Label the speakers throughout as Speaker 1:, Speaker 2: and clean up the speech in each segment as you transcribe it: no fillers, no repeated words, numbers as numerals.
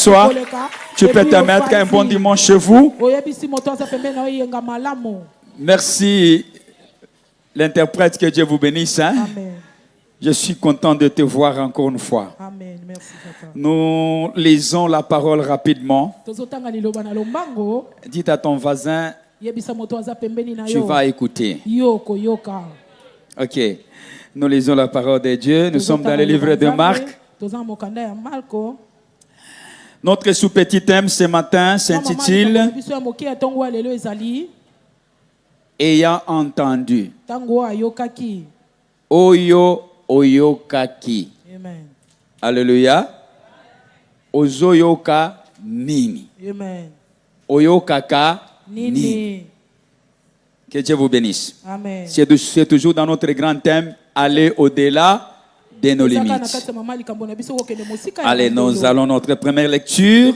Speaker 1: t'asseoir. Tu peux te mettre. Un bon dimanche chez vous. Merci, l'interprète, que Dieu vous bénisse. Hein?
Speaker 2: Amen.
Speaker 1: Je suis content de te voir encore une fois.
Speaker 2: Amen. Merci, Papa.
Speaker 1: Nous lisons la parole rapidement. Dites à ton voisin, tu vas écouter. Ok. Nous lisons la parole de Dieu. Nous sommes dans le livre de Marc. Notre sous-petit thème ce matin s'intitule Ayant entendu. Oyo oyokaki.
Speaker 2: Amen.
Speaker 1: Alléluia. Ozoyoka nini.
Speaker 2: Amen.
Speaker 1: Oyokaka nini.
Speaker 2: Nini.
Speaker 1: Que Dieu vous bénisse.
Speaker 2: Amen.
Speaker 1: C'est toujours dans notre grand thème, aller au-delà de nos limites. Allez, nous allons notre première lecture.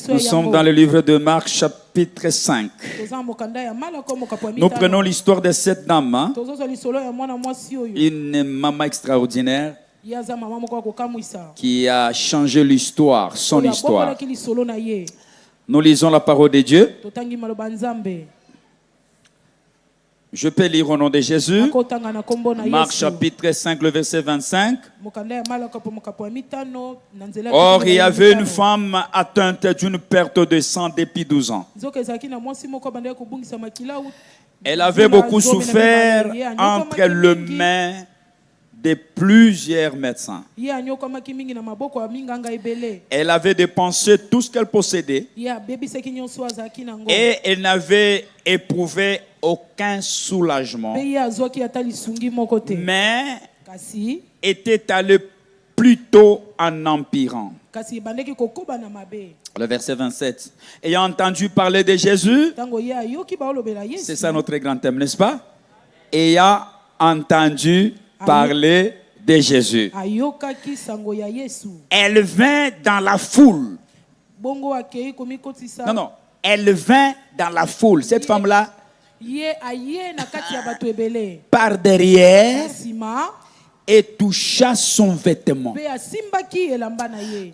Speaker 1: Nous sommes dans le livre de Marc, chapitre 5. Nous prenons l'histoire de cette dame, hein? Une maman extraordinaire qui a changé l'histoire, son histoire. Nous lisons la parole de Dieu. Je peux lire au nom de Jésus. Marc chapitre 5, le verset 25. Or, il y avait une femme atteinte d'une perte de sang depuis 12 ans. Elle avait beaucoup souffert entre les mains de plusieurs médecins. Elle avait dépensé tout ce qu'elle possédait et elle n'avait éprouvé aucun soulagement, mais était allée plutôt en empirant. Le verset 27. Ayant entendu parler de Jésus, c'est ça notre grand thème, n'est-ce pas? Ayant entendu parler de Jésus, elle vint dans la foule. Non, elle vint dans la foule. Cette femme-là, par derrière, et toucha son vêtement.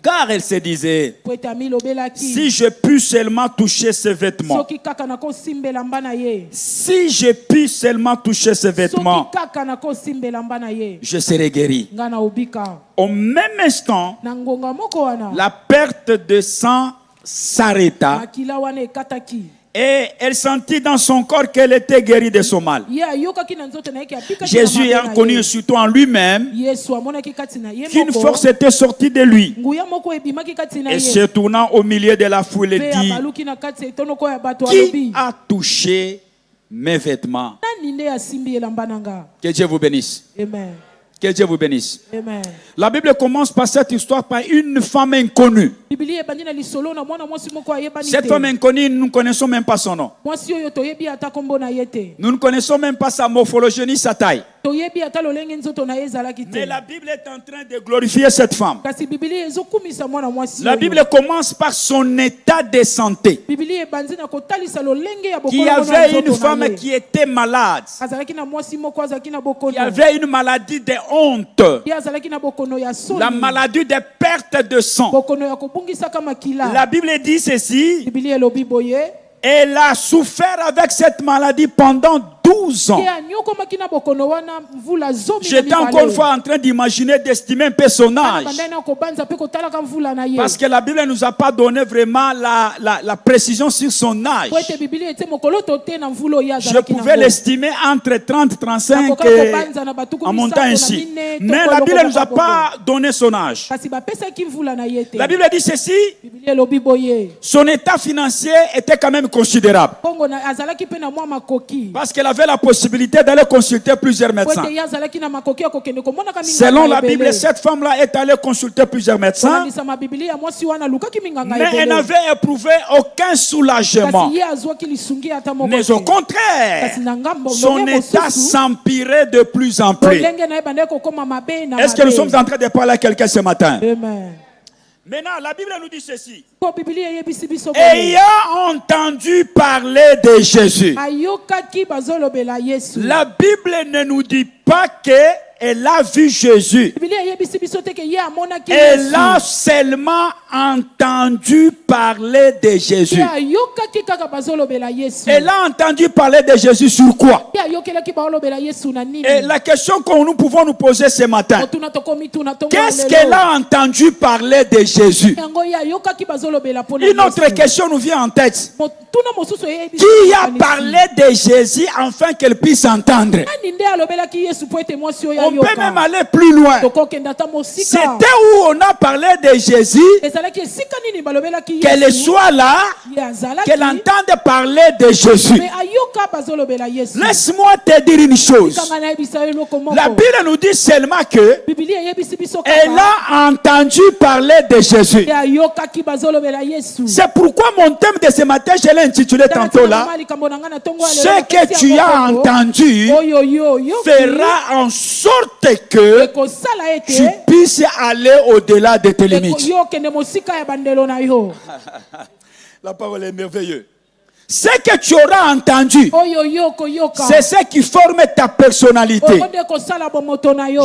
Speaker 1: Car elle se disait, si je puis seulement toucher ce vêtement, si je puis seulement toucher ce vêtement, je serai guéri. Au même instant, la perte de sang s'arrêta. Et elle sentit dans son corps qu'elle était guérie de son mal. Jésus ayant connu surtout en lui-même qu'une force était sortie de lui. Et se tournant au milieu de la foule, il dit, qui a touché mes vêtements? Que Dieu vous bénisse.
Speaker 2: Amen.
Speaker 1: Que Dieu vous bénisse.
Speaker 2: Amen.
Speaker 1: La Bible commence par cette histoire par une femme inconnue. Cette femme inconnue, nous ne connaissons même pas son nom. Nous ne connaissons même pas sa morphologie ni sa taille. Mais la Bible est en train de glorifier cette femme. La Bible commence par son état de santé. Il y avait une femme qui était malade. Il y avait une maladie de honte. La maladie de perte de sang. La Bible dit ceci. Elle a souffert avec cette maladie pendant 12 ans. J'étais encore une fois en train d'imaginer, d'estimer un personnage. Parce que la Bible ne nous a pas donné vraiment la précision sur son âge. Je pouvais l'estimer entre 30 et 35 en montant ainsi. Mais la Bible ne nous a pas donné son âge. La Bible dit ceci. Son état financier était quand même considérable. Parce qu'elle avait la possibilité d'aller consulter plusieurs médecins. Selon la Bible, cette femme-là est allée consulter plusieurs médecins, mais elle n'avait éprouvé aucun soulagement. Mais au contraire, son état s'empirait de plus en plus. Est-ce que nous sommes en train de parler à quelqu'un ce matin?
Speaker 2: Amen.
Speaker 1: Maintenant, la Bible nous dit ceci. Ayant entendu parler de Jésus. La Bible ne nous dit pas qu'elle a vu Jésus. Elle a seulement entendu parler de Jésus. Elle a entendu parler de Jésus sur quoi? Et la question que nous pouvons nous poser ce matin, qu'est-ce qu'elle a entendu parler de Jésus? Une autre question nous vient en tête. Qui a parlé de Jésus afin qu'elle puisse entendre? On peut même aller plus loin. C'était où on a parlé de Jésus, qu'elle soit là, qu'elle entende parler de Jésus. Laisse-moi te dire une chose. La Bible nous dit seulement que elle a entendu parler de Jésus. C'est pourquoi mon thème de ce matin, je l'ai intitulé tantôt là, ce que tu as entendu fera en sorte que tu puisses aller au-delà de tes limites. La parole est merveilleuse. Ce que tu auras entendu, c'est ce qui forme ta personnalité.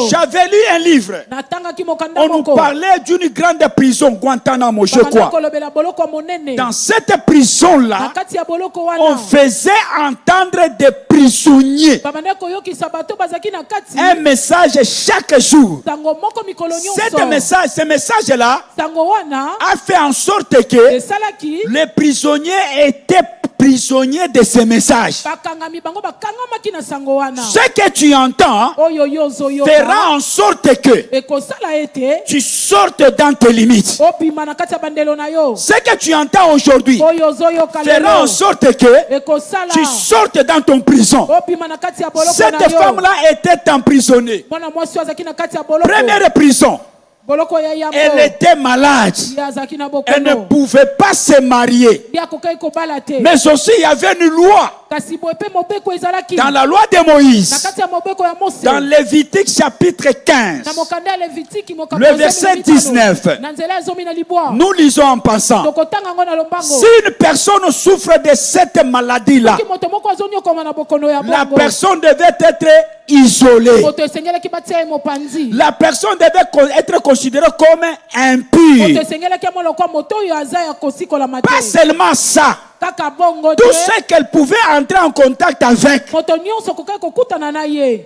Speaker 1: J'avais lu un livre. On nous parlait d'une grande prison, Guantanamo, je crois. Dans cette prison-là, on faisait entendre des prisonniers un message chaque jour. Ce message-là a fait en sorte que les prisonniers étaient prisonnier de ces messages. Ce que tu entends fera en sorte que tu sortes dans tes limites. Ce que tu entends aujourd'hui fera en sorte que tu sortes dans ton prison. Cette femme-là était emprisonnée. Première prison. Elle était malade. Elle ne pouvait pas se marier. Mais aussi il y avait une loi. Dans la loi de Moïse, dans Lévitique chapitre 15, le verset 19, nous lisons en passant. Si une personne souffre de cette maladie-là, la personne devait être isolée. La personne devait être considérée comme impure. Pas seulement ça. Tout ce qu'elle pouvait entrer en contact avec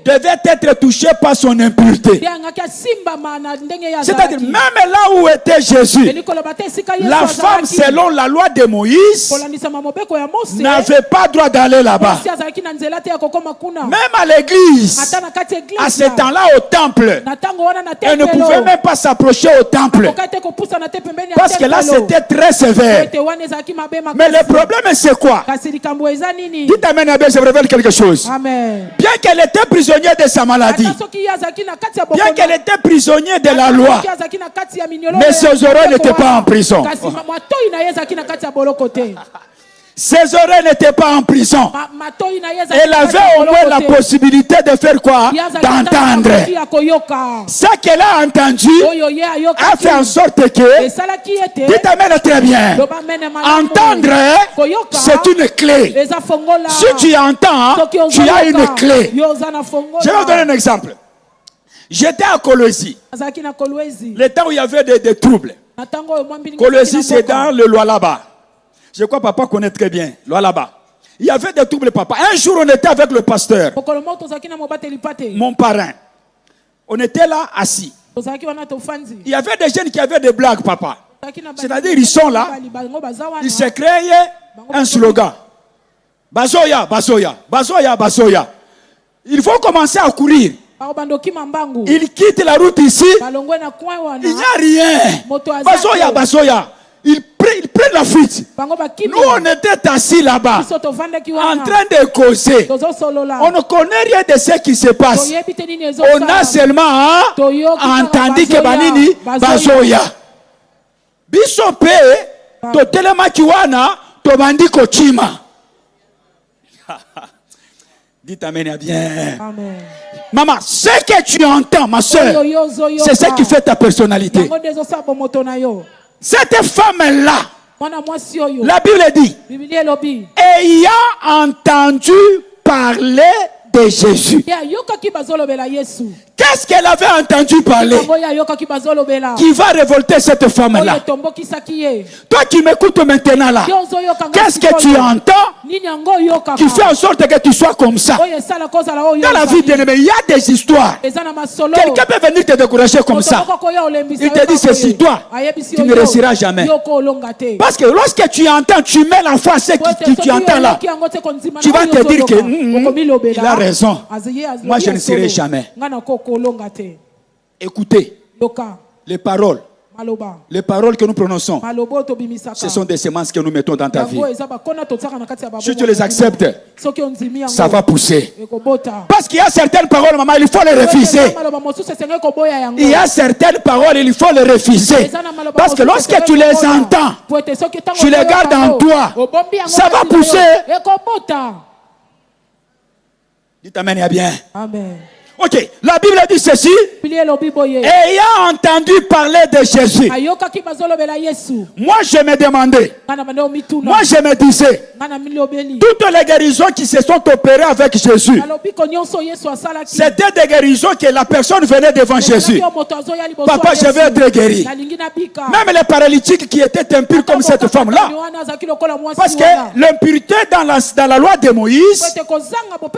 Speaker 1: devait être touché par son impureté. C'est-à-dire, même là où était Jésus, la femme, selon la loi de Moïse, n'avait pas droit d'aller là-bas. Même à l'église, à ce temps-là au temple, elle ne pouvait même pas s'approcher au temple. Parce que là, c'était très sévère. Mais le problème, c'est quoi? Dites amen, je vous révèle quelque chose.
Speaker 2: Amen.
Speaker 1: Bien qu'elle était prisonnière de sa maladie, bien qu'elle était prisonnière de la loi, mais ses oreilles n'étaient pas en prison. Ses oreilles n'étaient pas en prison. Elle avait au moins la possibilité de faire quoi? D'entendre. Ce qu'elle a entendu a fait en sorte que, dites amen très bien, entendre, c'est une clé. Si tu entends, tu as une clé. Je vais vous donner un exemple. J'étais à Kolwezi, le temps où il y avait des troubles. Kolwezi, c'est dans le Lualaba. Je crois que papa connaît très bien. Là-bas. Il y avait des troubles, papa. Un jour, on était avec le pasteur. Mon parrain. On était là, assis. Il y avait des jeunes qui avaient des blagues, papa. C'est-à-dire, ils sont là. Ils se créaient un slogan. Bazoya, Bazoya, Bazoya, Bazoya. Il faut commencer à courir. Ils quittent la route ici. Il n'y a rien. Bazoya, Bazoya. Ils prennent la fuite. Nous, on était assis là-bas, en train de causer. On ne connaît rien de ce qui se passe. On a seulement entendu que Banini Bazoya. Bisope, to telema kiwana, to bandi kochima. Dites amen bien. Amen. Maman, ce que tu entends, ma soeur, c'est ce qui fait ta personnalité. Cette femme-là, la Bible dit, ayant entendu parler de Jésus. Que Qu'est-ce qu'elle avait entendu parler qui va révolter cette femme-là? Toi qui m'écoutes maintenant là, qu'est-ce que tu entends qui fait en sorte que tu sois comme ça? Dans la vie bien aimé, il y a des histoires. Quelqu'un peut venir te décourager comme ça. Il te dit ceci, toi, tu ne réussiras jamais. Parce que lorsque tu entends, tu mets la foi à ce que tu entends là, tu vas te dire que il a raison. Moi, je ne serai jamais. Écoutez, les paroles. Les paroles que nous prononçons, ce sont des semences que nous mettons dans ta vie. Si tu les acceptes, ça va pousser. Parce qu'il y a certaines paroles, maman, il faut les refuser. Il y a certaines paroles, il faut les refuser. Parce que lorsque tu les entends, tu les gardes en toi, ça va pousser. Dites amen, il y a bien. Amen. Ok, la Bible dit ceci. Ayant entendu parler de Jésus, moi je me demandais, moi je me disais, toutes les guérisons qui se sont opérées avec Jésus, c'était des guérisons que la personne venait devant Jésus. Papa, je vais être guéri. Même les paralytiques qui étaient impurs comme cette femme-là. Parce que l'impureté dans la loi de Moïse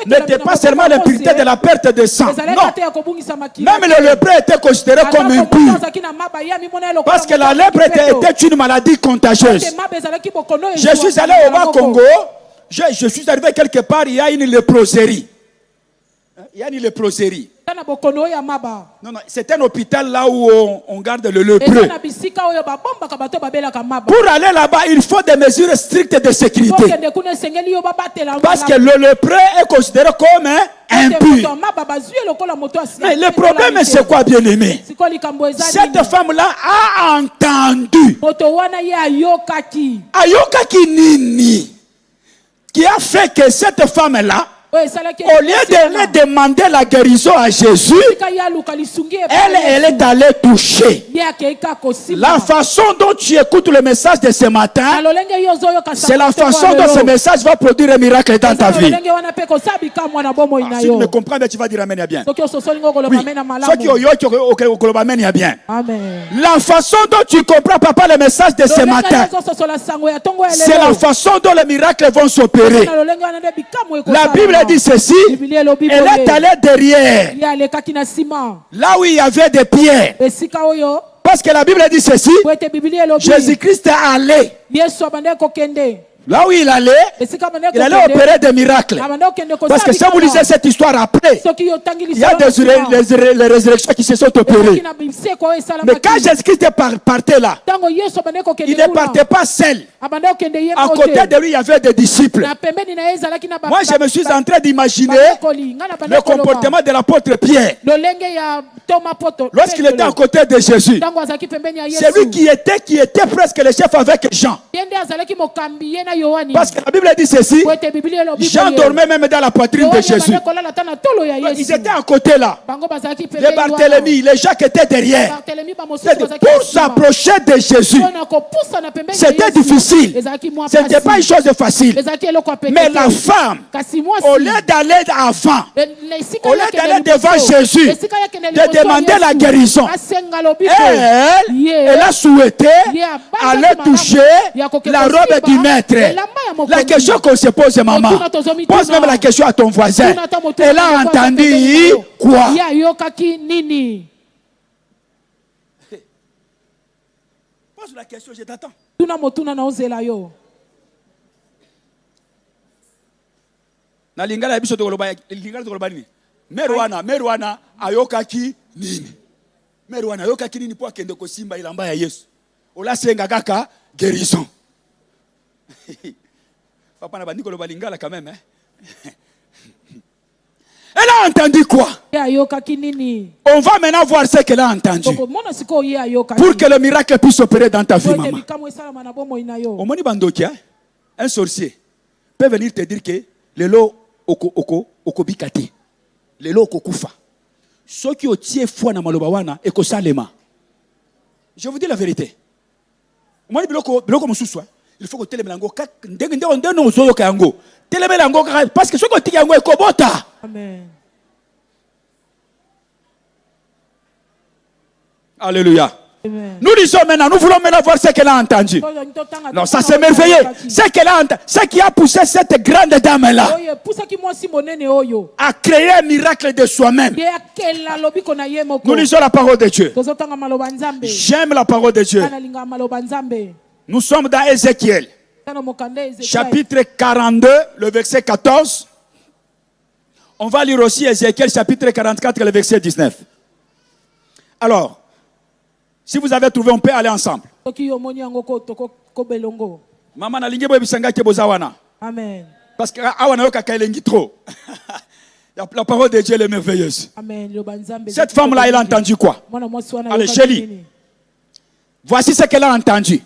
Speaker 1: n'était pas seulement l'impureté de la perte de sang. Non. Même le lépreux était considéré comme impur. Parce que la lèpre était une maladie contagieuse. Je suis allé au Bas-Congo. Je suis arrivé quelque part, il y a une léproserie. Il y a une léproserie. Non, c'est un hôpital là où on garde le lépreux. Pour aller là-bas, il faut des mesures strictes de sécurité. Parce que le lépreux est considéré comme impur. Mais le problème, c'est quoi, bien aimé? Cette femme-là a entendu. Ayokaki nini. Qui a fait que cette femme-là, au lieu d'aller demander la guérison à Jésus, elle est allée toucher. La façon dont tu écoutes le message de ce matin, c'est la façon dont ce message va produire un miracle dans ta vie. Si tu me comprends, tu vas dire amen, bien. La façon dont tu comprends, papa, le message de ce matin, c'est la façon dont les miracles vont s'opérer. La Bible dit ceci, elle est allée derrière, là où il y avait des pierres. Parce que la Bible dit ceci, Jésus-Christ est allé. Là où il allait opérer des miracles. Parce que si vous lisez cette histoire après, il y a des résurrections qui se sont opérées. Mais quand Jésus-Christ partait là, il ne partait pas seul. À côté de lui, il y avait des disciples. Moi, je me suis en train d'imaginer le comportement de l'apôtre Pierre. Lorsqu'il était à côté de Jésus, c'est lui qui était presque le chef avec Jean. Parce que la Bible dit ceci, Jean dormait même dans la poitrine de Jésus. Ils étaient à côté là. Les Barthélemy, les Jacques étaient derrière. Pour s'approcher de Jésus, c'était difficile. Ce n'était pas une chose facile. Mais la femme, au lieu d'aller avant, au lieu d'aller devant Jésus, de demander la guérison, elle a souhaité aller toucher la robe du maître. La question qu'on se pose, maman, pose même la question à ton voisin. Elle a entendu quoi? Pose la question, je t'attends. Na lingala ya biso to koloba nini? Merwana ayokaki nini? Merwana ayokaki nini po akende ko simba ilamba ya Yesu? Ola senga kaka guérison. Papa n'a pas dit que le balingala quand même. Elle a entendu quoi? On va maintenant voir ce qu'elle a entendu. Pour que le miracle puisse opérer dans ta vie, maman. Au moni bandokia, un sorcier peut venir te dire que le lo oko bikati, le lo oko kufa. Ce qui au tie foi na maloba wana eko salema. Je vous dis la vérité. Au moni biloko mususu. Il faut que tu lango parce que ce que tu as est kobota. Amen. Alléluia. Nous disons maintenant, nous voulons maintenant voir ce qu'elle a entendu. Non, ça c'est merveilleux. Ce qui a poussé cette grande dame-là à créer un miracle de soi-même. Nous lisons la parole de Dieu. J'aime la parole de Dieu. Nous sommes dans Ézéchiel, chapitre 42, le verset 14. On va lire aussi Ézéchiel, chapitre 44, le verset 19. Alors, si vous avez trouvé, on peut aller ensemble. Maman na lingi boy bisanga ke bozawana. Amen. Parce que awana yo kaka elengi trop. La parole de Dieu est merveilleuse. Amen. Cette femme-là, elle a entendu quoi? Allez, Chélie. Voici ce qu'elle a entendu.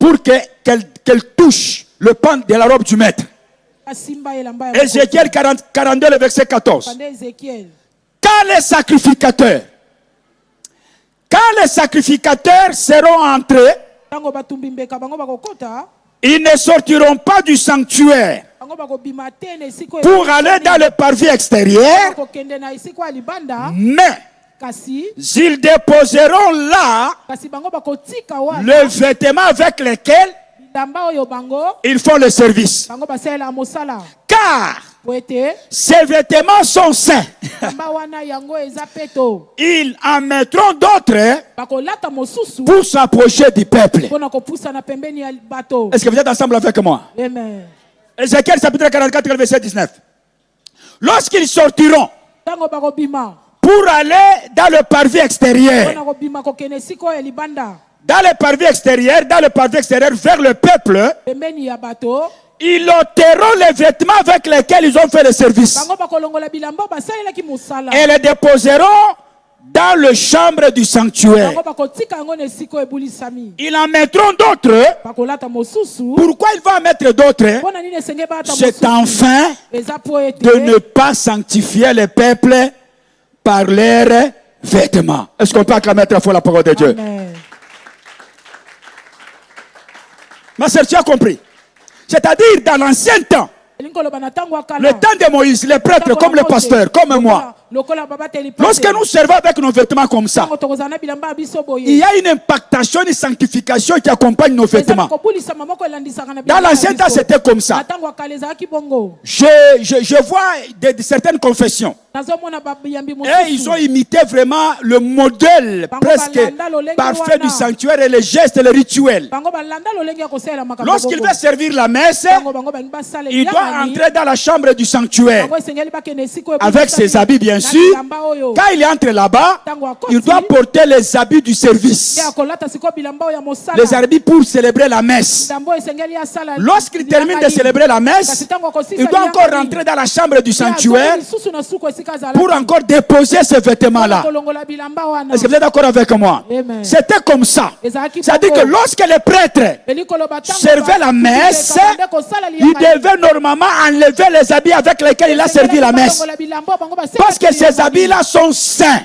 Speaker 1: Pour qu'elle touche le pan de la robe du maître. Ézéchiel 42, le verset 14. Quand les sacrificateurs seront entrés, ils ne sortiront pas du sanctuaire pour aller dans le parvis extérieur, mais ils déposeront là le vêtement avec lequel ils font le service. Car ces vêtements sont saints. Ils en mettront d'autres pour s'approcher du peuple. Est-ce que vous êtes ensemble avec moi? Ézéchiel chapitre 44, verset 19. Lorsqu'ils sortiront pour aller dans le parvis extérieur, dans le parvis extérieur vers le peuple, ils ôteront les vêtements avec lesquels ils ont fait le service et les déposeront dans le chambre du sanctuaire. Ils en mettront d'autres. Pourquoi ils vont en mettre d'autres? C'est enfin de ne pas sanctifier le peuple par leurs vêtements. Est-ce qu'on peut acclamer très fort la parole de Dieu? Amen. Ma sœur, tu as compris? C'est-à-dire dans l'ancien temps, le temps de Moïse, les prêtres comme les pasteurs, comme moi, lorsque nous servons avec nos vêtements comme ça, il y a une impactation, une sanctification qui accompagne nos vêtements. Dans l'ancien temps, c'était comme ça. Je vois certaines confessions. Et ils ont imité vraiment le modèle presque parfait du sanctuaire et les gestes et les rituels. Lorsqu'il veut servir la messe, il doit entrer dans la chambre du sanctuaire avec ses habits bien sûr. Quand il entre là-bas, il doit porter les habits du service, les habits pour célébrer la messe. Lorsqu'il termine de célébrer la messe, il doit encore rentrer dans la chambre du sanctuaire pour encore déposer ces vêtements-là. Est-ce que vous êtes d'accord avec moi? C'était comme ça. C'est-à-dire que lorsque les prêtres servaient la messe, ils devaient normalement enlever les habits avec lesquels il a servi la messe. Parce que ces habits-là sont saints.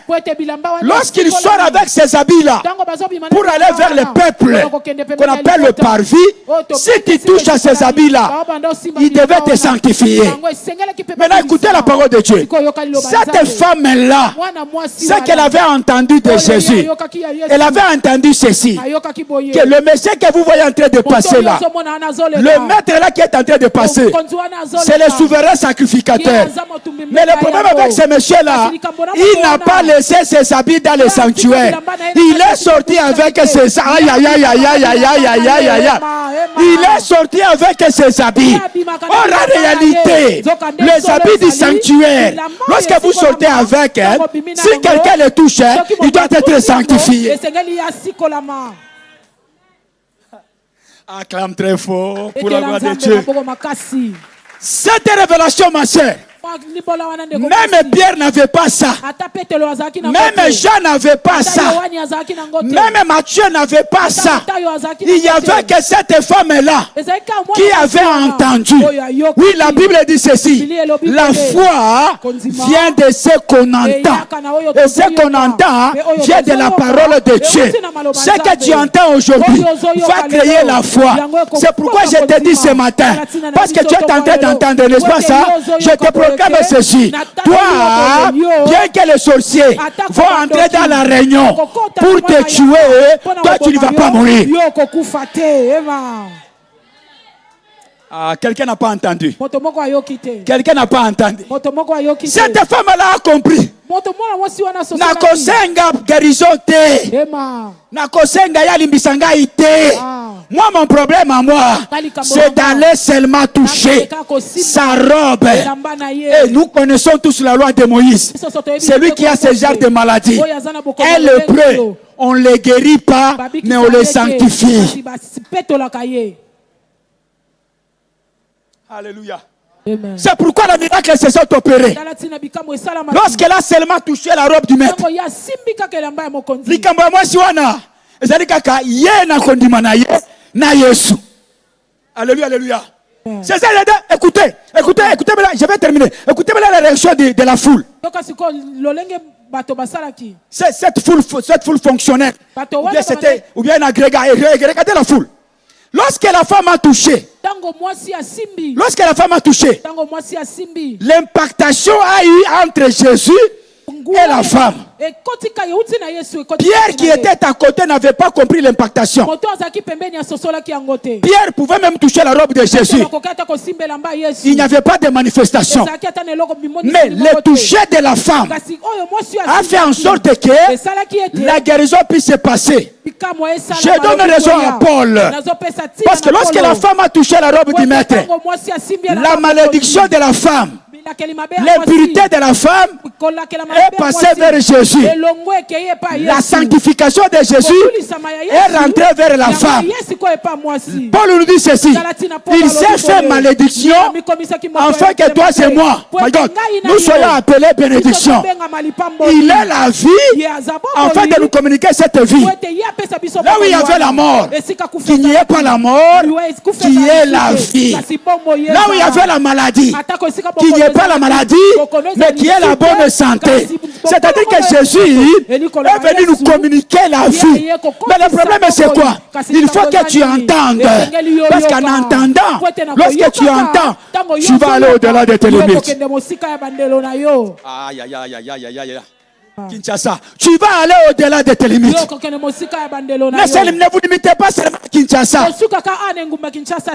Speaker 1: Lorsqu'il sort avec ces habits-là pour aller vers le peuple qu'on appelle le parvis, si tu touches à ces habits-là, il devait te sanctifier. Maintenant écoutez la parole de Dieu. Cette femme-là, ce qu'elle avait entendu de Jésus, elle avait entendu ceci, que le Messie que vous voyez en train de passer là, le maître là qui est en train de passer, c'est le souverain sacrificateur. Mais le problème avec ce monsieur-là, il n'a pas laissé ses habits dans le sanctuaire. Il est sorti avec ses aïe aïe aïe aïe aïe aïe aïe aïe aïe aïe. Il est sorti avec ses habits. En réalité, les habits du sanctuaire, lorsque vous sortez avec elle, si quelqu'un les touche, il doit être sanctifié. Acclame très fort pour la gloire de Dieu. Cette révélation, ma soeur, même Pierre n'avait pas ça. Même Jean n'avait pas ça. Même Matthieu n'avait pas ça. Il y avait que cette femme-là qui avait entendu. Oui, la Bible dit ceci. La foi vient de ce qu'on entend. Et ce qu'on entend vient de la parole de Dieu. Ce que tu entends aujourd'hui va créer la foi. C'est pourquoi je te dis ce matin, parce que tu es en train d'entendre, n'est-ce pas ça? Je te proclame regarde ceci. Toi, bien que les sorciers vont entrer dans la réunion pour te tuer, toi tu ne vas pas mourir. Ah, quelqu'un n'a pas entendu. Quelqu'un n'a pas entendu. Cette femme-là a compris. Nakosenga guérison te. Nakosenga ya limbisanga ite. Moi, mon problème à moi, c'est d'aller seulement toucher sa robe. Et nous connaissons tous la loi de Moïse. C'est lui qui a ce genre de maladie. Et le prêt, on ne les guérit pas, mais on les sanctifie. Alléluia. C'est pourquoi le miracle se sont opérés. Lorsqu'elle a seulement touché la robe du maître. Alléluia, alléluia. C'est ça, écoutez, je vais terminer. Écoutez la réaction de la foule. Cette foule fonctionnait. Ou bien un agrégat. Regardez la foule. Lorsque la femme a touché, l'impactation a eu entre Jésus et la femme. Pierre qui était à côté n'avait pas compris l'impactation. Pierre pouvait même toucher la robe de Jésus. Il n'y avait pas de manifestation. Mais le toucher de la femme a fait en sorte que la guérison puisse se passer. Je donne raison à Paul. Parce que lorsque la femme a touché la robe du maître, la malédiction de la femme, l'impurité de la femme est passée vers Jésus. La sanctification de Jésus est rentrée vers la femme. Paul nous dit ceci. Il s'est fait malédiction afin que toi et moi, nous soyons appelés bénédiction. Il est la vie afin de nous communiquer cette vie. Là où il y avait la mort, qu'il n'y ait pas la mort, qui est la vie. Là où il y avait la maladie, qu'il n'y ait pas la maladie, mais qui est la bonne santé. C'est-à-dire que Jésus est venu nous communiquer la vie. Mais le problème c'est quoi? Il faut que tu entendes. Parce qu'en entendant, lorsque tu entends, tu vas aller au-delà de tes limites. Aïe, aïe, aïe, aïe, aïe, aïe. Kinshasa, tu vas aller au-delà de tes limites. Ne vous limitez pas seulement à Kinshasa.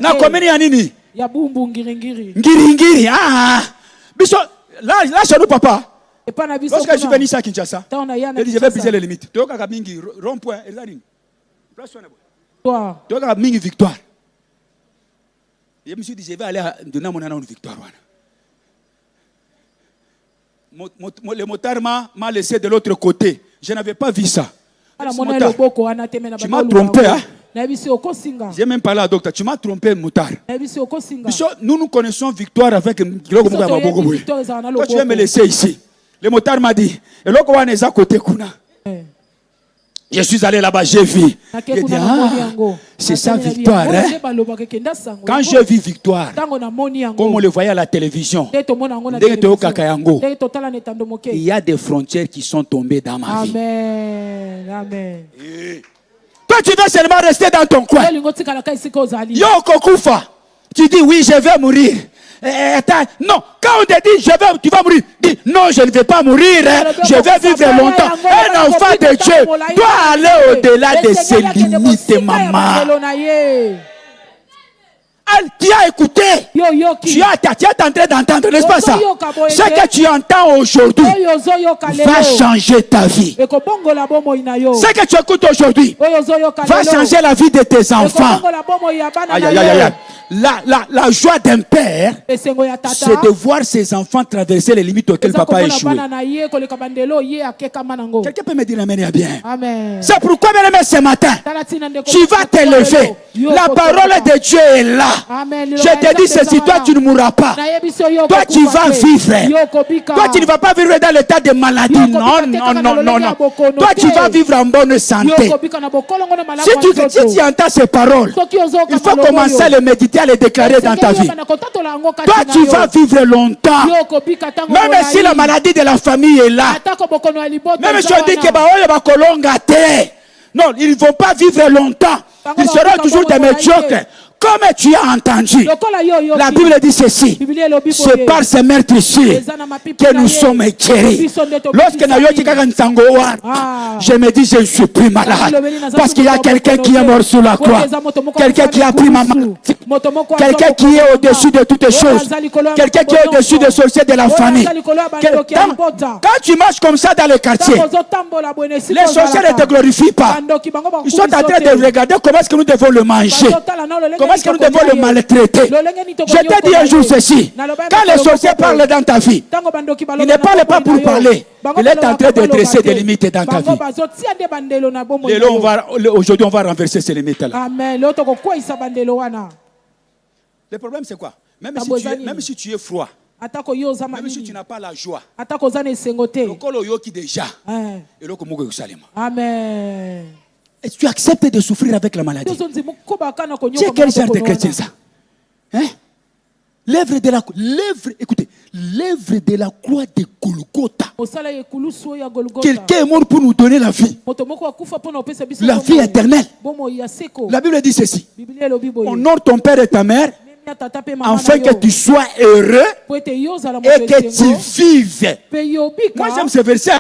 Speaker 1: Na commune ya nini? Ya Bumbu Ngiri. Ngiri. Ah. Là chez nous papa. Lorsque je suis venu ici à Kinshasa, je vais briser les limites. Tu as mingi rond-point, toi. Tu as mingi victoire. Je me suis dit je vais aller donner mon nom de victoire. Le motard m'a laissé de l'autre côté. Je n'avais pas vu ça. Tu m'as trompé, hein? J'ai même parlé à docteur. Tu m'as trompé, motard. Nous connaissons victoire avec. Toi, tu vas me laisser ici. Le motard m'a dit. Et là, on est à côté. Je suis allé là-bas, j'ai vu. J'ai dit, c'est ça victoire. Hein? Quand j'ai vu victoire, comme on le voyait à la télévision, il y a des frontières qui sont tombées dans ma vie. Amen. Toi, tu veux seulement rester dans ton coin. Yo, Kokufa, tu dis oui, je vais mourir. Non, quand on te dit tu vas mourir, dis non, je ne vais pas mourir, je vais vivre longtemps. Un enfant de Dieu doit aller au-delà de ses limites, maman. Tu as écouté, tu es en train d'entendre, n'est-ce pas ça? Ce que tu entends aujourd'hui va changer ta vie. Ce que tu écoutes aujourd'hui va changer la vie de tes enfants. Aïe, aïe, aïe, aïe. La joie d'un père, c'est de voir ses enfants traverser les limites auxquelles papa a échoué. Quelqu'un peut me dire amen, bien. C'est pourquoi, bien aimé, ce matin, tu vas t'élever. La parole de Dieu est là. Je te dis ceci, toi tu ne mourras pas. Toi tu vas vivre. Toi tu ne vas pas vivre dans l'état de maladie. Non. Toi tu vas vivre en bonne santé. Si tu entends ces paroles, il faut commencer à les méditer, à les déclarer dans ta vie. Toi tu vas vivre longtemps. Même si la maladie de la famille est là. Même si on dit que non, ils ne vont pas vivre longtemps. Ils seront toujours des médiocres. Comme tu as entendu, la Bible dit ceci. C'est par ces meurtrissures que nous sommes guéris. Lorsque je me dis, je ne suis plus malade. Parce qu'il y a quelqu'un qui est mort sur la croix. Quelqu'un qui a pris ma maladie. Quelqu'un qui est au-dessus de toutes choses. Quelqu'un qui est au-dessus des sorciers de la famille. Quand tu marches comme ça dans les quartiers, les sorciers ne te glorifient pas. Ils sont en train de regarder comment est-ce que nous devons le manger. Comment est-ce que nous devons le maltraiter. Je t'ai dit un jour ceci. Quand les sorciers parlent dans ta vie, ils ne parlent pas pour parler. Il est en train de dresser des limites dans ta vie. Aujourd'hui, on va renverser ces limites-là. Le problème, c'est quoi? Même si tu es froid, même si tu n'as pas la joie,
Speaker 2: Amen.
Speaker 1: Et tu acceptes de souffrir avec la maladie. C'est quel genre de chrétien ça? Hein? L'œuvre de la croix de Golgotha. Quelqu'un est mort pour nous donner la vie. La vie éternelle. La Bible dit ceci. Honore ton père et ta mère, afin que tu sois heureux et que tu vives. Moi j'aime ce verset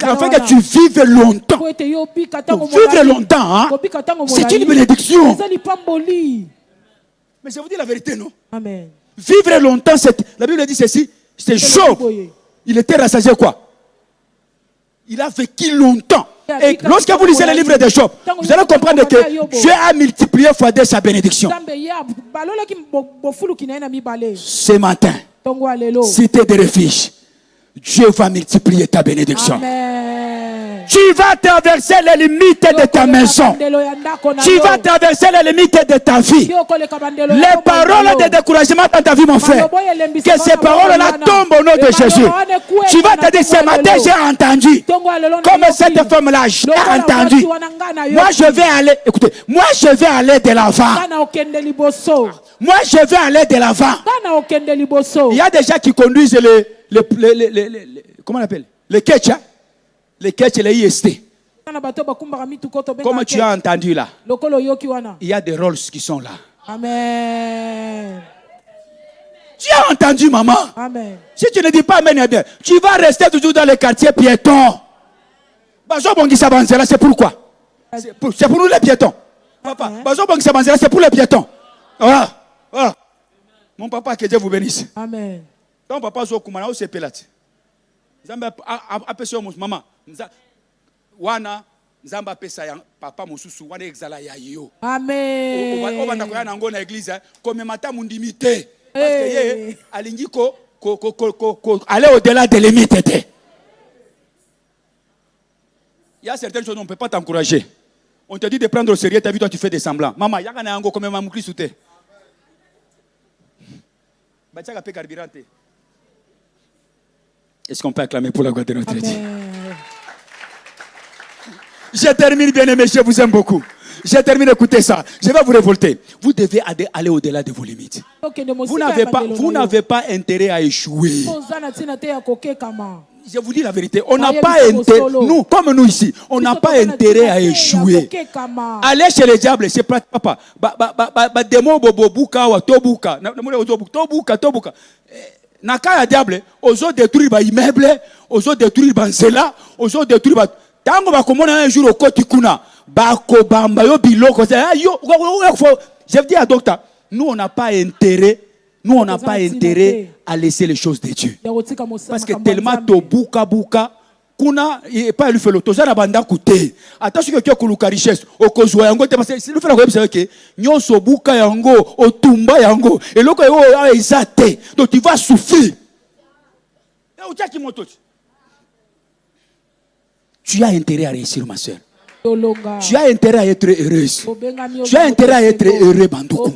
Speaker 1: afin que tu vives longtemps. Vivre longtemps, hein? C'est une bénédiction. Mais je vous dis la vérité, non?
Speaker 2: Amen.
Speaker 1: Vivre longtemps, la Bible dit ceci, c'est Job. Il était rassasié quoi? Il a vécu longtemps. Et lorsque vous lisez le livre de Job, vous allez comprendre que Dieu a multiplié fois 2 sa bénédiction. Ce matin, cité de refuge, Dieu va multiplier ta bénédiction.
Speaker 2: Amen.
Speaker 1: Tu vas traverser les limites de ta maison. Tu vas traverser les limites de ta vie. Les paroles de découragement dans ta vie, mon frère, que ces paroles-là tombent au nom de Jésus. Tu vas te dire, ce matin, j'ai entendu. Comme cette femme-là, j'ai entendu. Moi, je vais aller, écoutez, moi, je vais aller de l'avant. Moi, je vais aller de l'avant. Il y a des gens qui conduisent comment on appelle? Les ketch, hein? Les ketch, les IST. Comme tu as entendu là, il y a des rôles qui sont là.
Speaker 2: Amen.
Speaker 1: Tu as entendu, maman?
Speaker 2: Amen.
Speaker 1: Si tu ne dis pas Amen, tu vas rester toujours dans les quartiers piétons. C'est pourquoi? C'est pour nous les piétons. Papa, c'est pour les piétons. Voilà. Voilà. Mon papa, que Dieu vous bénisse.
Speaker 2: Amen.
Speaker 1: Ton papa, c'est pelate. Maman. Wana Nzamba pesa ya papa mosusu wana exala ya yo.
Speaker 2: Amen.
Speaker 1: On va nakoya nango na église comme mata mundimité parce que yé alingi ko aller au-delà des limites. Il y a certaines choses on ne peut pas t'encourager. On te dit de prendre au sérieux ta vie, toi tu fais des semblants. Maman yaka na yango comme maman Christ souté. Bachaka pe carburante. Est-ce qu'on peut acclamer pour la gloire de notre Dieu? Je termine, bien aimé, je vous aime beaucoup. Je termine, écoutez ça. Je vais vous révolter. Vous devez aller au-delà de vos limites. Vous n'avez pas intérêt à échouer. Je vous dis la vérité. On n'a pas intérêt, nous, comme nous ici, on n'a pas intérêt à échouer. Aller chez les diables, c'est pas papa. Demo bobo buka wa tobuka. Tobuka. Naka ya diable, ozo détruire ba immeuble, ozo détruire ba nzela, ozo détruire ba tango ba komona un jour au koti kuna ba ko bamba yo biloko yo. Je dis à docteur, nous on n'a pas intérêt à laisser les choses de Dieu. Parce que tellement to buka kuna pas lui fait l'auto ça na banda coûter. Attention que tu as kuluka richesse au kozwa yango te parce que le fait la c'est que nyonso buka yango otumba yango et loko yo ezate. Donc tu vas souffrir. Tu as intérêt à réussir, ma soeur. Tu as intérêt à être heureuse. Tu as intérêt à être heureux, Bandoukou.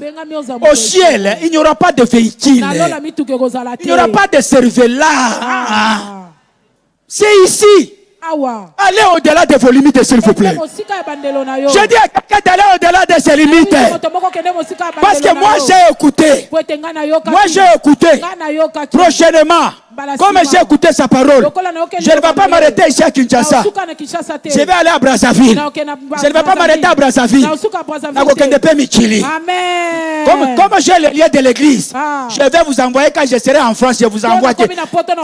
Speaker 1: Au ciel, il n'y aura pas de véhicule. Il n'y aura pas de cerveau-là. C'est ici. Allez au-delà de vos limites, s'il vous plaît. Je dis à quelqu'un d'aller au-delà de ses limites. Parce que moi, j'ai écouté. Moi, j'ai écouté. Prochainement, comme j'ai écouté sa parole, je ne vais pas m'arrêter ici à Kinshasa. Je vais aller à Brazzaville. Je ne vais pas m'arrêter à Brazzaville.
Speaker 2: Amen.
Speaker 1: Comme j'ai le lien de l'église, je vais vous envoyer quand je serai en France, je vous envoie.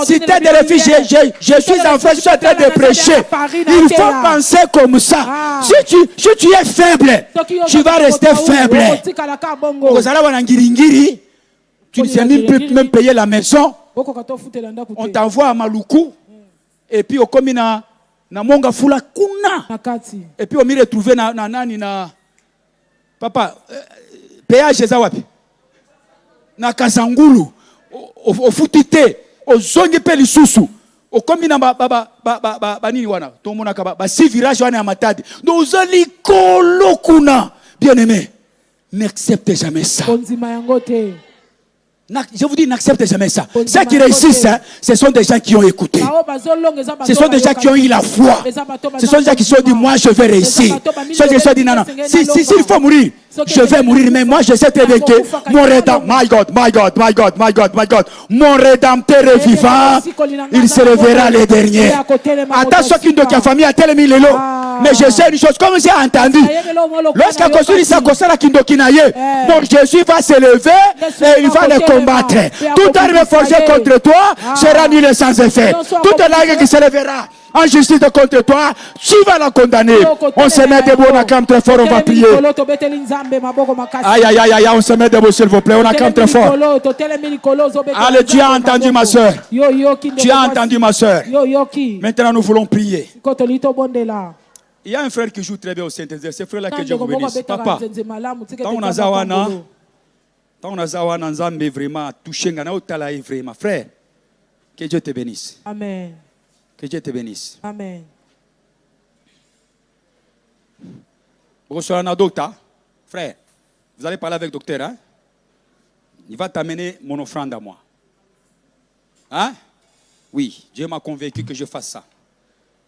Speaker 1: Si tu es des refugiés, je suis en France, je suis en train de prêcher. Il faut penser comme ça. Si tu es faible, tu vas rester faible. Tu ne sais même payer la maison. On t'envoie à Maluku. Et puis au Komina na monga fula kuna. Et puis on m'y retrouve na papa péage za wapi? Na Kasangulu au futite au zongi pe lisusu. Au Komina ba nini wana? To mona ka ba si village wana ya Matadi. Nous ali kolo kuna. Bien-aimé, n'acceptez jamais ça. Je vous dis, n'acceptez jamais ça. Ceux qui réussissent, ce sont des gens qui ont écouté. Ce sont des gens qui ont eu la foi. Ce sont des gens qui se sont dit, moi je vais réussir. Ce sont des gens qui se sont dit, non, non. S'il faut mourir, je vais mourir. Mais moi je sais très bien que mon rédempteur, my God, mon rédempteur est vivant. Il se réveillera les derniers. Attends, ceux qui ont famille, à tel mille lots. Mais je sais une chose, comme j'ai entendu, lorsqu'on construit ça, mon Jésus va se lever et il va le combattre. Toute arme forgée contre toi sera nulle sans effet. Toute langue qui se lèvera en justice contre toi, tu vas la condamner. On se met debout, on acclame très fort, on va prier. Aïe, aïe, aïe, aïe, on se met debout s'il vous plaît, on acclame très fort. Allez, tu as entendu ma soeur. Tu as entendu ma soeur. Maintenant nous voulons prier. Il y a un frère qui joue très bien au Saint-Exercice. C'est frère là que Dieu vous bénisse. Papa, tant on a zawana nzambe vraiment touché ngana otala vraiment. Frère, que Dieu te bénisse.
Speaker 2: Amen.
Speaker 1: Que Dieu te bénisse.
Speaker 2: Amen.
Speaker 1: Bonsoir, docteur. Frère, vous allez parler avec le docteur, hein? Il va t'amener mon offrande à moi. Hein? Oui, Dieu m'a convaincu que je fasse ça.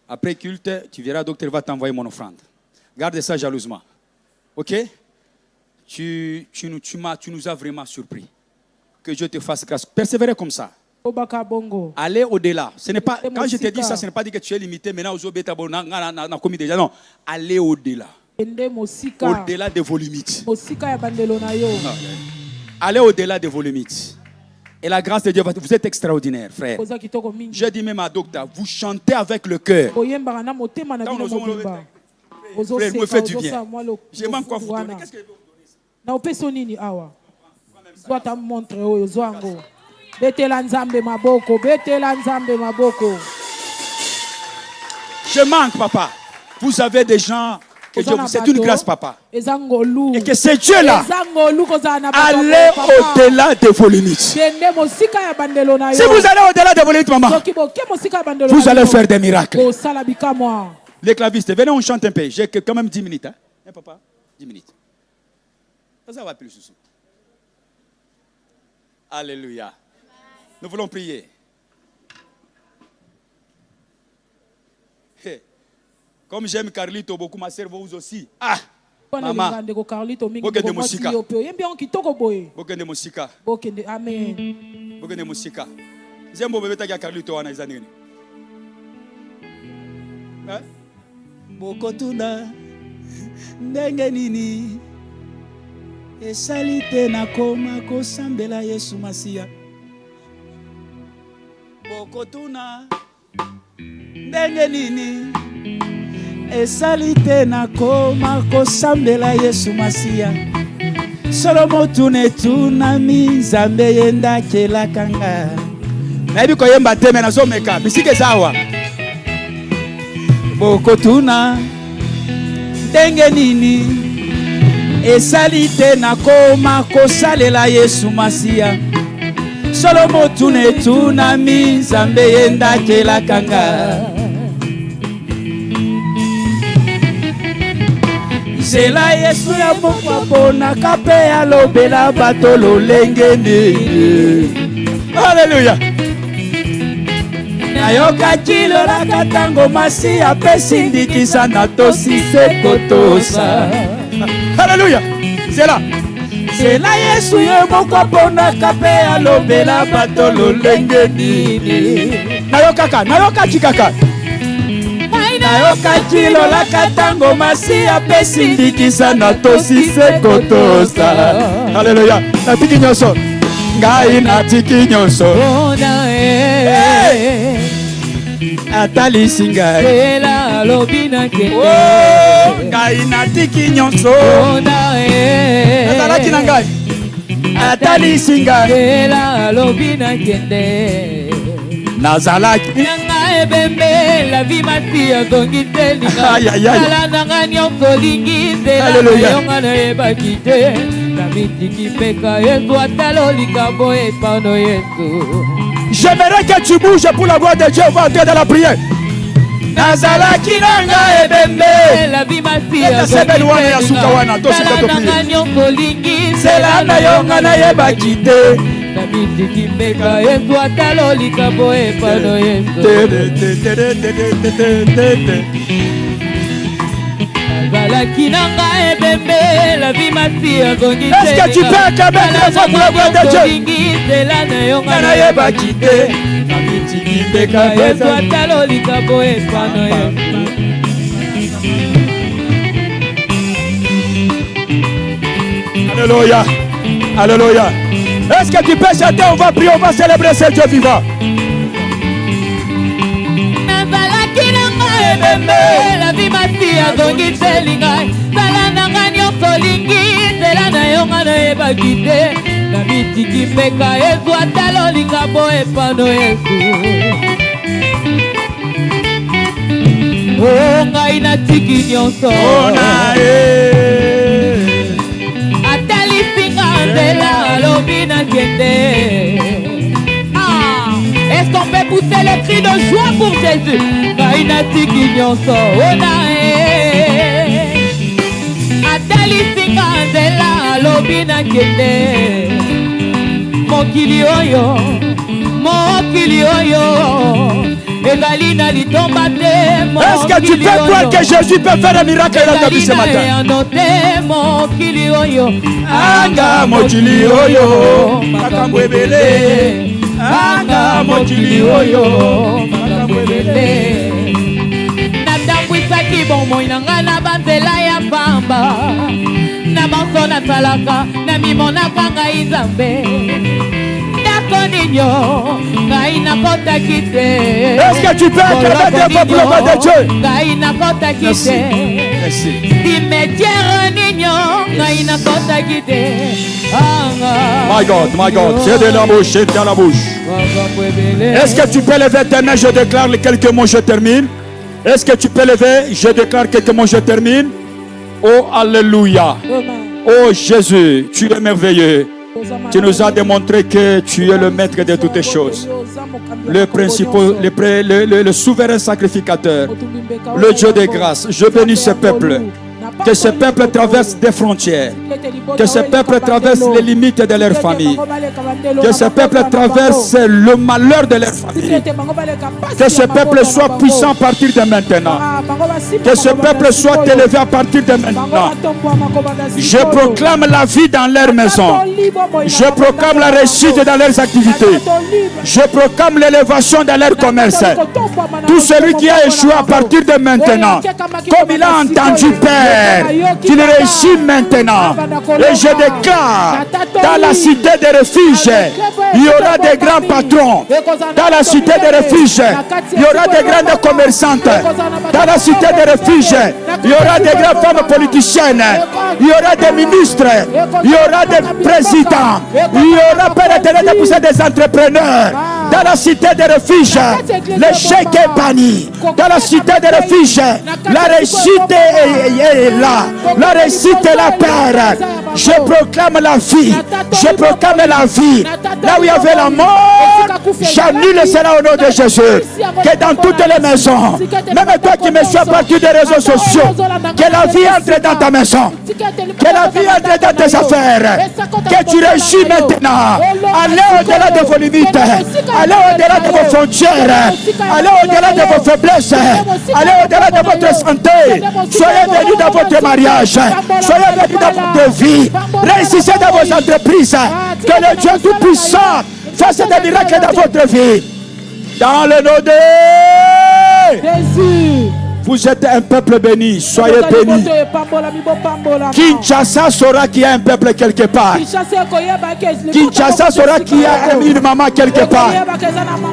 Speaker 1: Après culte, tu verras, docteur va t'envoyer mon offrande. Garde ça jalousement. Ok? Tu nous as vraiment surpris. Que Dieu te fasse grâce. Persévérez comme ça. Allez au-delà. Ce n'est pas, quand je te dis ça, ce n'est pas dit que tu es limité. Maintenant, non. Allez au-delà. Au-delà de vos limites. Allez au-delà de vos limites. Et la grâce de Dieu, vous êtes extraordinaire, frère. Je dis même à docteur, vous chantez avec le cœur. Frère, vous me faites du bien. Je manque quoi vous donner. Qu'est-ce que vous donnez Je manque, papa. Vous avez des gens. C'est une grâce, papa. Et que ces dieux-là, allez au-delà de vos limites. Si vous allez au-delà de vos limites, maman, vous allez faire des miracles. Les clavistes, venez, on chante un peu. J'ai quand même 10 minutes. Hein, papa? 10 minutes. Ça va plus. Alléluia. Nous voulons prier. Comme j'aime Carlito beaucoup, ma sœur vous aussi. Ah! Maman, bokende musika. Bokende musika.
Speaker 2: Amen.
Speaker 1: Bokende musika. Zembo bebeta ya Carlito wana izanini. Eh? Bokotuna ndenge nini esalite na koma kosambela Yesu Masia. Bokotuna ndenge nini esalite na koma kosambela Yesu Masia. Solomo tunami nzambe yenda kelakanga. Nabi koyemba teme na someka bisike zawa. Bokotuna ndenge nini esalite na koma kosalela Yesu Masia. Solomo tunami nzambe yenda kelakanga. Zela Yesu ya mokwapo kape ya lobela bato lolengende. Alléluia. Nayoka kilo la katango masi apesi ndikisa na tosi sekotosa. Alléluia. Zela. Zela Yesu ya mokwapo kape ya lobela bato lolengende. Nayoka chikaka. nayokaki lolaka tango masi apesi ndikisa natosise kotosa. Alléluia. Natiki nyonso ngai natiki nyonso atalisi ngai ngai natiki nyonso nazalaki na ngai atalisi ngai nazalaki
Speaker 2: la vie m'a fait gongi telinga ala nanga nyonso lingi zela yonga na ebakite na mitiki peka yesu atalo likabo epano yesu.
Speaker 1: J'aimerais que tu bouges pour la voix de Dieu. On va entrer dans la prière. Nazalaki nanga ebembe
Speaker 2: la vie m'a fait gongi nanga nyonso lingi zela na yonga na ebakite Beka yesu atalo likabo epano yesu. Azalaki nanga ebembe la vie ma fille gongi.
Speaker 1: Est-ce que tu peux acclamer la voix pour la voix de Dieu?
Speaker 2: Zela na yonga na
Speaker 1: ebakite
Speaker 2: Beka yesu atalo likabo epano yesu.
Speaker 1: Alléluia. Alléluia. Est-ce que tu peux chanter? On va prier, on va célébrer ce Dieu vivant.
Speaker 2: La vie ma fille a gongi telinga sala nanga nyonso lingi zela na yonga na ebakite na mitiki peka yesu atalo likabo epano yesu. Oh ngai natiki nyonso Est-ce qu'on peut pousser le cri de joie pour Jésus? Kainatiki nyonso onae atalisinga nzela alobi nakende mokili oyo
Speaker 1: Est-ce que tu peux croire que Jésus peut faire un miracle dans ta vie ce matin? Anga mokili oyo makambo ebele anga mokili oyo makambo ebele
Speaker 2: natambwisaki bomoi na ngai na banzela ya pamba na banso nasalaka na mimonaka ngai nzambe
Speaker 1: Est-ce que tu peux acclamer des fois pour le nom de Dieu? Merci. Merci. My God, c'est de la bouche, c'est dans la bouche. Est-ce que tu peux lever tes mains? Je déclare quelques mots, je termine. Est-ce que tu peux lever? Je déclare quelques mots, je termine. Oh, alléluia. Oh Jésus, tu es merveilleux. Tu nous as démontré que tu es le maître de toutes choses, le principal, le souverain sacrificateur, le Dieu de grâce. Je bénis ce peuple. Que ce peuple traverse des frontières. Que ce peuple traverse les limites de leur famille. Que ce peuple traverse le malheur de leur famille. Que ce peuple soit puissant à partir de maintenant. Que ce peuple soit élevé à partir de maintenant. Je proclame la vie dans leur maison. Je proclame la réussite dans leurs activités. Je proclame l'élévation dans leur commerce. Tout celui qui a échoué à partir de maintenant, comme il a entendu, Père, qu'il réussit maintenant. Et je déclare, dans la cité des refuges, il y aura des grands patrons. Dans la cité des refuges, il y aura des grandes commerçantes. Dans la cité des refuges, il y aura des grandes femmes politiciennes. Il y aura des ministres. Il y aura des présidents. Il y aura peut-être des entrepreneurs. Dans la cité des refuges, le chèque est banni. Dans la cité des refuges, la réussite est là. La réussite est là, Père. Je proclame la vie. Je proclame la vie. Là où il y avait la mort, j'annule cela au nom de Jésus. Que dans toutes les maisons, même toi qui me suis à partir des réseaux sociaux, que la vie entre dans ta maison. Que la vie entre dans tes affaires. Que tu réussis maintenant. Allez au-delà de vos limites. Allez au-delà de vos frontières. Allez au-delà de vos faiblesses. Allez au-delà de votre santé. Soyez venus dans votre mariage. Soyez venus dans votre vie. Réussissez dans vos entreprises. Que le Dieu Tout-Puissant fasse des miracles dans votre vie. Dans le nom de
Speaker 2: Jésus.
Speaker 1: Vous êtes un peuple béni. Soyez bénis. Kinshasa saura qu'il y a un peuple quelque part. Kinshasa saura qu'il y a une maman quelque part.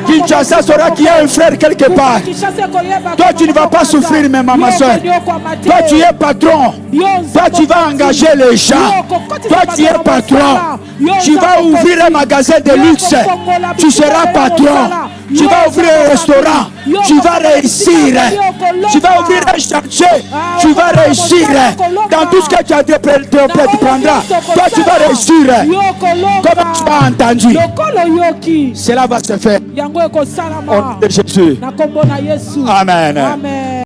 Speaker 1: Kinshasa saura qu'il y a un frère quelque part. Toi, tu ne vas pas souffrir, mais ma soeur. Toi, tu es patron. Toi, tu vas engager les gens. Toi, tu es patron. Tu vas ouvrir un magasin de luxe. Tu seras patron. Tu vas ouvrir un restaurant. Tu vas réussir. Tu vas ouvrir un chantier. Tu vas réussir. Dans tout ce que tu as prendras. Toi, tu vas réussir. Comment tu as entendu? Cela va se faire. Au nom de Jésus. Amen.